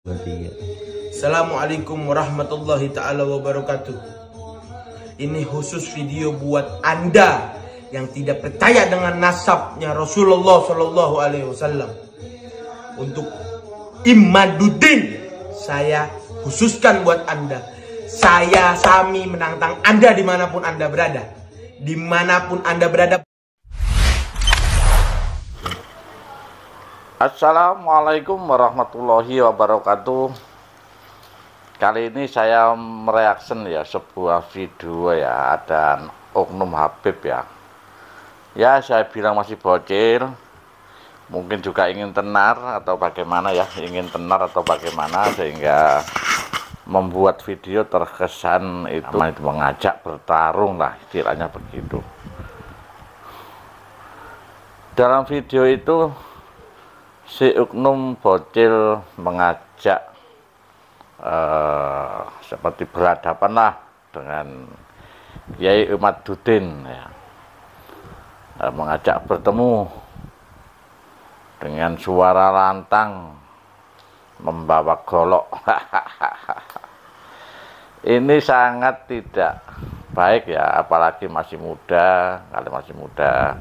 Assalamualaikum warahmatullahi ta'ala wabarakatuh. Ini khusus video buat Anda yang tidak percaya dengan nasabnya Rasulullah Shallallahu Alaihi Wasallam. Untuk Imaduddin, saya khususkan buat Anda. Saya Sami menantang Anda dimanapun Anda berada. Dimanapun Anda berada. Assalamualaikum warahmatullahi wabarakatuh. Kali ini saya mereaction ya sebuah video ya, ada oknum Habib ya. Ya saya bilang masih bocil, mungkin juga ingin tenar atau bagaimana ya, ingin tenar atau bagaimana sehingga membuat video terkesan itu mengajak bertarung lah, istilahnya begitu. Dalam video itu si oknum bocil mengajak seperti berhadapan lah dengan Kiai Imaduddin ya. Mengajak bertemu dengan suara lantang membawa golok. Ini sangat tidak baik ya, apalagi masih muda, kalau masih muda.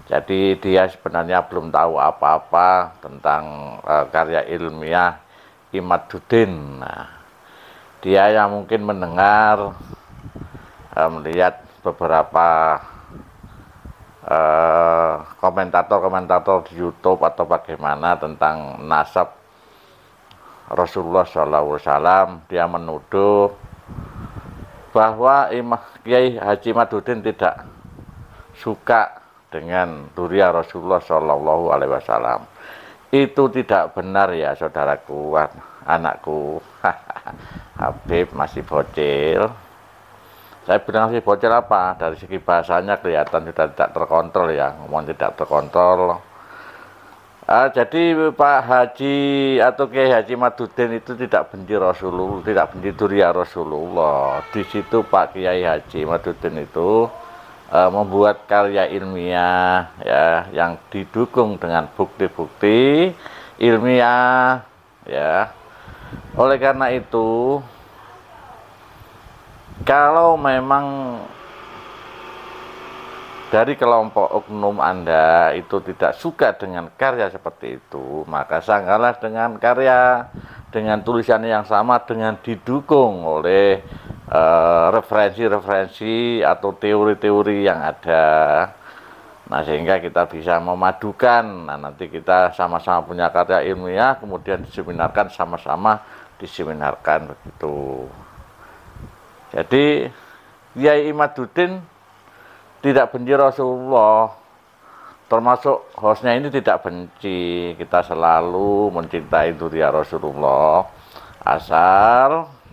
Jadi dia sebenarnya belum tahu apa-apa tentang karya ilmiah Imaduddin. Nah, dia yang mungkin mendengar, melihat beberapa komentator-komentator di YouTube atau bagaimana tentang nasab Rasulullah SAW, dia menuduh bahwa Kiai Haji Imaduddin tidak suka dengan duriya Rasulullah Shallallahu Alaihi Wasallam. Itu tidak benar ya saudaraku, anakku. Habib masih bocil. Saya bilang masih bocil apa? Dari segi bahasanya kelihatan sudah tidak terkontrol ya, ngomong tidak terkontrol. Jadi Pak Haji atau Kiai Haji Imaduddin itu tidak benci Rasulullah, tidak benci duriya Rasulullah. Di situ Pak Kiai Haji Imaduddin itu membuat karya ilmiah ya yang didukung dengan bukti-bukti ilmiah ya. Oleh karena itu, kalau memang dari kelompok oknum Anda itu tidak suka dengan karya seperti itu, maka sanggalah dengan karya, dengan tulisan yang sama, dengan didukung oleh referensi-referensi atau teori-teori yang ada. Nah, sehingga kita bisa memadukan. Nah, nanti kita sama-sama punya karya ilmiah, kemudian diseminarkan, sama-sama diseminarkan begitu. Jadi Kiai Imaduddin tidak benci Rasulullah, termasuk hostnya ini tidak benci. Kita selalu mencintai duriya Rasulullah, asal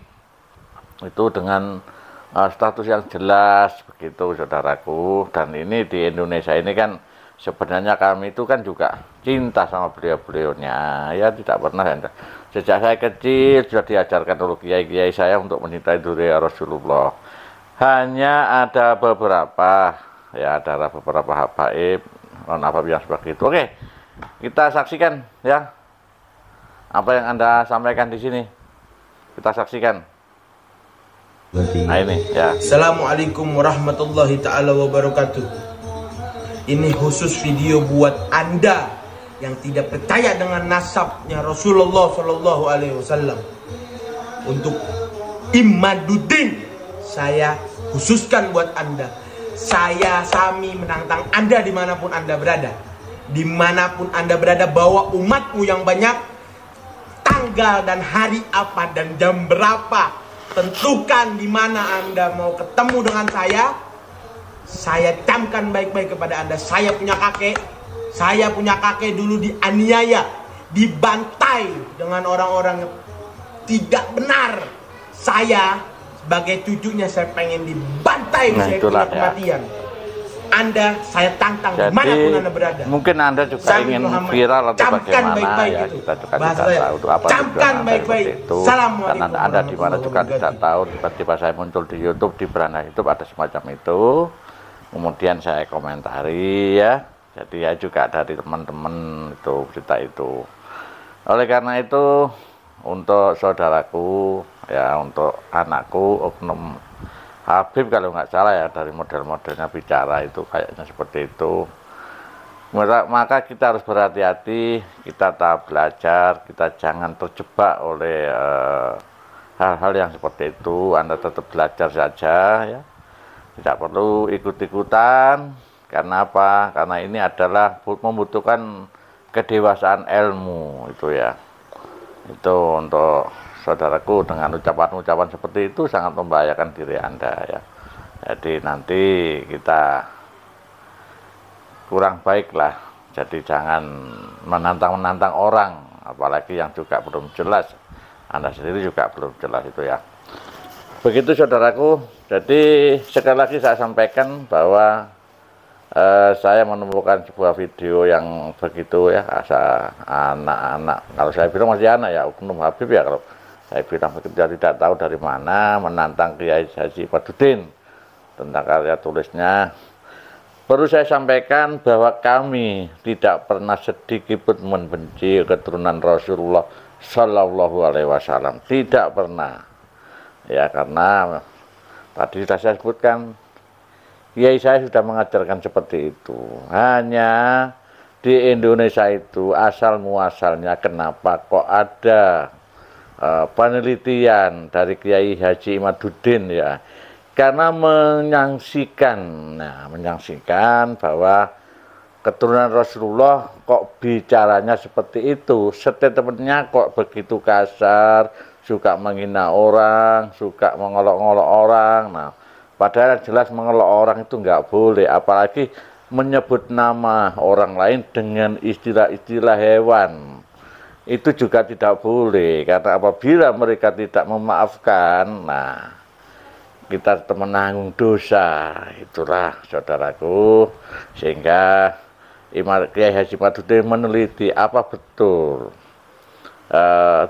itu dengan status yang jelas begitu saudaraku. Dan ini di Indonesia ini kan sebenarnya kami itu kan juga cinta sama beliau-beliaunya ya, tidak pernah. Sejak saya kecil sudah diajarkan oleh kiai-kiai saya untuk mencintai duriya Rasulullah. Hanya ada beberapa ya, ada beberapa habaib, non-habaib yang seperti itu. Oke, kita saksikan ya apa yang Anda sampaikan di sini. Kita saksikan. Nah ini ya. Assalamualaikum warahmatullahi ta'ala wabarakatuh. Ini khusus video buat Anda yang tidak percaya dengan nasabnya Rasulullah Shallallahu Alaihi Wasallam. Untuk Imaduddin, saya khususkan buat Anda. Saya Sami menantang Anda dimanapun Anda berada. Dimanapun Anda berada, bawa umatmu yang banyak. Tanggal dan hari apa dan jam berapa, tentukan di mana Anda mau ketemu dengan saya. Saya camkan baik-baik kepada Anda. Saya punya kakek dulu dianiaya, dibantai dengan orang-orang yang tidak benar. Saya sebagai cucunya, saya pengen dibantai, saya punya kematian. Anda, saya tantang dimanapun Anda berada. Mungkin Anda juga ingin viral atau bagaimana baik-baik ya, itu. kita juga tidak tahu itu apa tujuan Anda seperti itu. Karena Anda di mana juga tidak tahu, tiba-tiba saya muncul di YouTube, di beranda YouTube ada semacam itu. Kemudian saya komentari ya. Jadi ya juga dari teman-teman itu berita itu. Oleh karena itu untuk saudaraku ya, untuk anakku Oknum Habib kalau nggak salah ya, dari model-modelnya bicara itu kayaknya seperti itu. Maka kita harus berhati-hati, kita tak belajar, kita jangan terjebak oleh hal-hal yang seperti itu. Anda tetap belajar saja ya, tidak perlu ikut-ikutan. Karena apa? Karena ini adalah membutuhkan kedewasaan ilmu itu ya. Itu untuk saudaraku, dengan ucapan-ucapan seperti itu sangat membahayakan diri Anda ya. Jadi nanti kita kurang baik lah. Jadi jangan menantang-menantang orang, apalagi yang juga belum jelas. Anda sendiri juga belum jelas itu ya. Begitu saudaraku. Jadi sekali lagi saya sampaikan bahwa saya menemukan sebuah video yang begitu ya, asa anak-anak, kalau saya bilang masih anak ya, Oknum Habib ya, kalau saya bilang begitu tidak tahu dari mana, menantang Kiai Haji Imaduddin tentang karya tulisnya. Perlu saya sampaikan bahwa kami tidak pernah sedikit pun membenci keturunan Rasulullah Shallallahu Alaihi Wasallam, tidak pernah ya, karena tadi sudah saya sebutkan, Kiai saya sudah mengajarkan seperti itu. Hanya di Indonesia itu asal muasalnya kenapa kok ada penelitian dari Kiai Haji Imaduddin ya, karena menyaksikan bahwa keturunan Rasulullah kok bicaranya seperti itu, statementnya kok begitu kasar, suka menghina orang, suka mengolok-olok orang. Nah, padahal jelas mengelak orang itu nggak boleh, apalagi menyebut nama orang lain dengan istilah-istilah hewan. Itu juga tidak boleh, karena apabila mereka tidak memaafkan, nah kita tetap menanggung dosa. Itulah saudaraku, sehingga Kiai Haji Imaduddin meneliti apa betul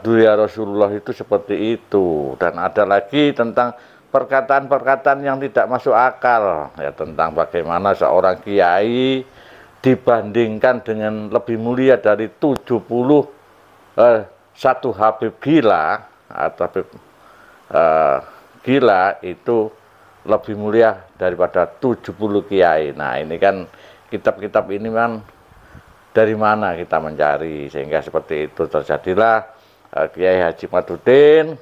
dunia Rasulullah itu seperti itu. Dan ada lagi tentang perkataan-perkataan yang tidak masuk akal ya, tentang bagaimana seorang kiai dibandingkan dengan lebih mulia dari 71 Habib gila atau Habib gila itu lebih mulia daripada 70 kiai. Nah, ini kan kitab-kitab ini kan dari mana kita mencari, sehingga seperti itu terjadilah Kiai Haji Imaduddin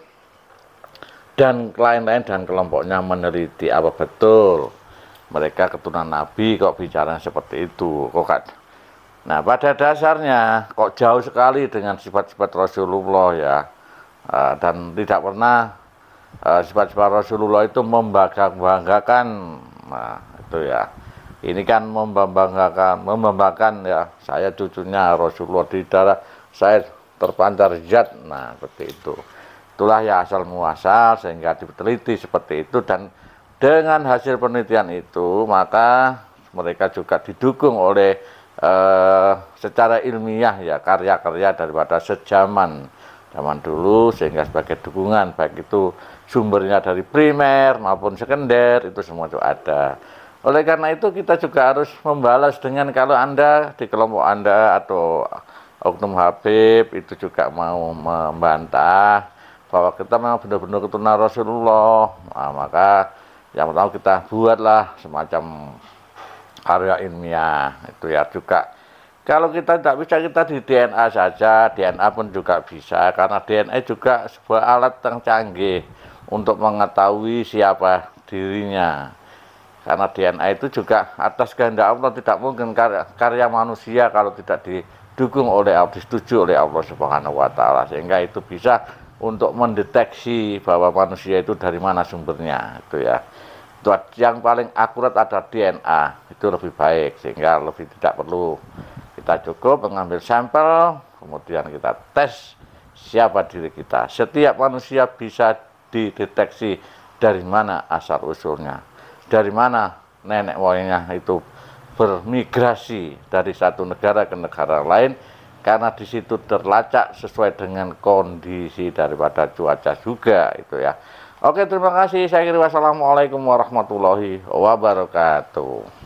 dan lain-lain dan kelompoknya meneliti apa betul mereka keturunan Nabi kok bicara seperti itu. Nah, pada dasarnya kok jauh sekali dengan sifat-sifat Rasulullah ya, dan tidak pernah sifat-sifat Rasulullah itu membanggakan. Nah, itu ya, ini kan membanggakan ya, saya cucunya Rasulullah, di darah saya terpancar zat. Nah, seperti itu. Itulah ya asal muasal, sehingga diteliti seperti itu, dan dengan hasil penelitian itu maka mereka juga didukung oleh secara ilmiah ya, karya-karya daripada zaman dulu, sehingga sebagai dukungan baik itu sumbernya dari primer maupun sekunder itu semua itu ada. Oleh karena itu kita juga harus membalas dengan, kalau Anda di kelompok Anda atau Oknum Habib itu juga mau membantah bahwa kita memang benar-benar keturunan Rasulullah, nah, maka yang pertama kita buatlah semacam karya ilmiah itu ya. Juga kalau kita tidak bisa, kita di DNA saja, DNA pun juga bisa, karena DNA juga sebuah alat yang canggih untuk mengetahui siapa dirinya. Karena DNA itu juga atas kehendak Allah, tidak mungkin karya manusia kalau tidak didukung oleh Allah, disetujui oleh Allah Subhanahu wa Ta'ala, sehingga itu bisa untuk mendeteksi bahwa manusia itu dari mana sumbernya itu ya. Itu yang paling akurat ada DNA, itu lebih baik, sehingga lebih tidak perlu, kita cukup mengambil sampel kemudian kita tes siapa diri kita. Setiap manusia bisa dideteksi dari mana asal usulnya, dari mana nenek moyangnya itu bermigrasi dari satu negara ke negara lain, karena di situ terlacak sesuai dengan kondisi daripada cuaca juga itu ya. Oke, terima kasih. Saya kira wassalamualaikum warahmatullahi wabarakatuh.